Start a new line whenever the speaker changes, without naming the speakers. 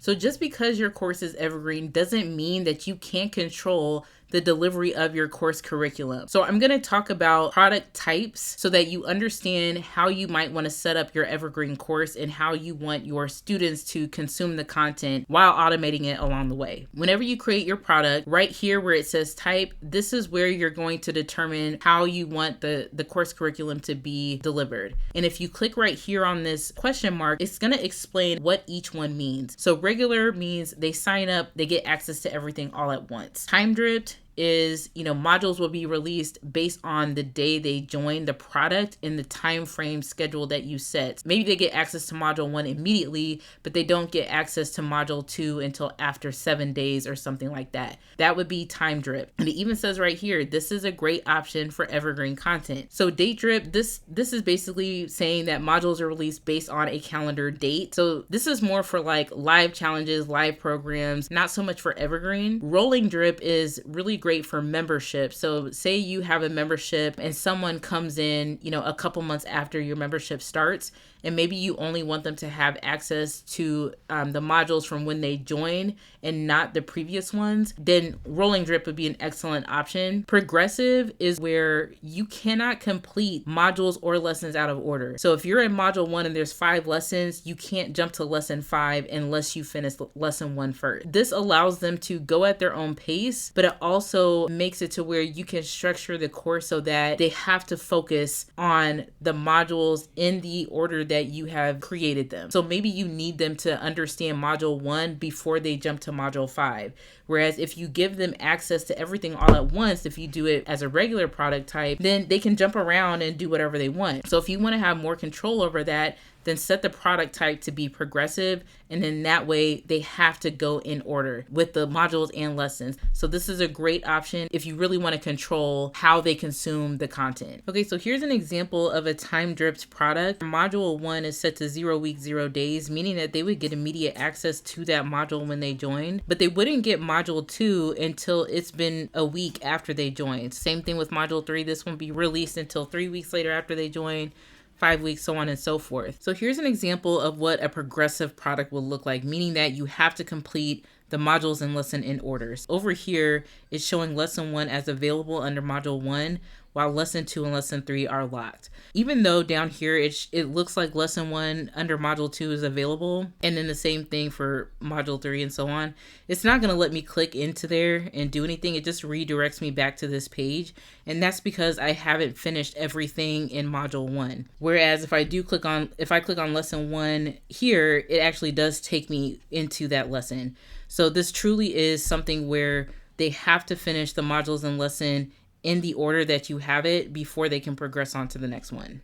So just because your course is evergreen doesn't mean that you can't control the delivery of your course curriculum. So I'm going to talk about product types so that you understand how you might want to set up your evergreen course and how you want your students to consume the content while automating it along the way. Whenever you create your product, right here where it says type, this is where you're going to determine how you want the course curriculum to be delivered. And if you click right here on this question mark, it's going to explain what each one means. So regular means they sign up, they get access to everything all at once. Time dripped is, modules will be released based on the day they join the product in the time frame schedule that you set. Maybe they get access to module 1 immediately, but they don't get access to module 2 until after 7 days or something like that. That would be time drip. And it even says right here, this is a great option for evergreen content. So date drip, this is basically saying that modules are released based on a calendar date. So this is more for like live challenges, live programs, not so much for evergreen. Rolling drip is really great for membership. So say you have a membership and someone comes in, a couple months after your membership starts, and maybe you only want them to have access to the modules from when they join and not the previous ones, then rolling drip would be an excellent option. Progressive is where you cannot complete modules or lessons out of order. So if you're in module 1 and there's 5 lessons, you can't jump to lesson 5 unless you finish lesson 1 first. This allows them to go at their own pace, but it also makes it to where you can structure the course so that they have to focus on the modules in the order that you have created them. So maybe you need them to understand module 1 before they jump to module 5. Whereas if you give them access to everything all at once, if you do it as a regular product type, then they can jump around and do whatever they want. So if you want to have more control over that, then set the product type to be progressive. And then that way they have to go in order with the modules and lessons. So this is a great option if you really want to control how they consume the content. Okay, so here's an example of a time dripped product. Module 1 is set to 0 weeks, 0 days, meaning that they would get immediate access to that module when they joined, but they wouldn't get module 2 until it's been a week after they joined. Same thing with module 3. This won't be released until 3 weeks later after they join. 5 weeks, so on and so forth. So here's an example of what a progressive product will look like, meaning that you have to complete the modules and lesson in orders. Over here, it's showing lesson 1 as available under module 1, while lesson 2 and lesson 3 are locked. Even though down here it looks like lesson 1 under module 2 is available, and then the same thing for module 3 and so on, it's not going to let me click into there and do anything. It just redirects me back to this page, and that's because I haven't finished everything in module 1. Whereas if I click on lesson 1 here, it actually does take me into that lesson. So this truly is something where they have to finish the modules and lesson in the order that you have it before they can progress on to the next one.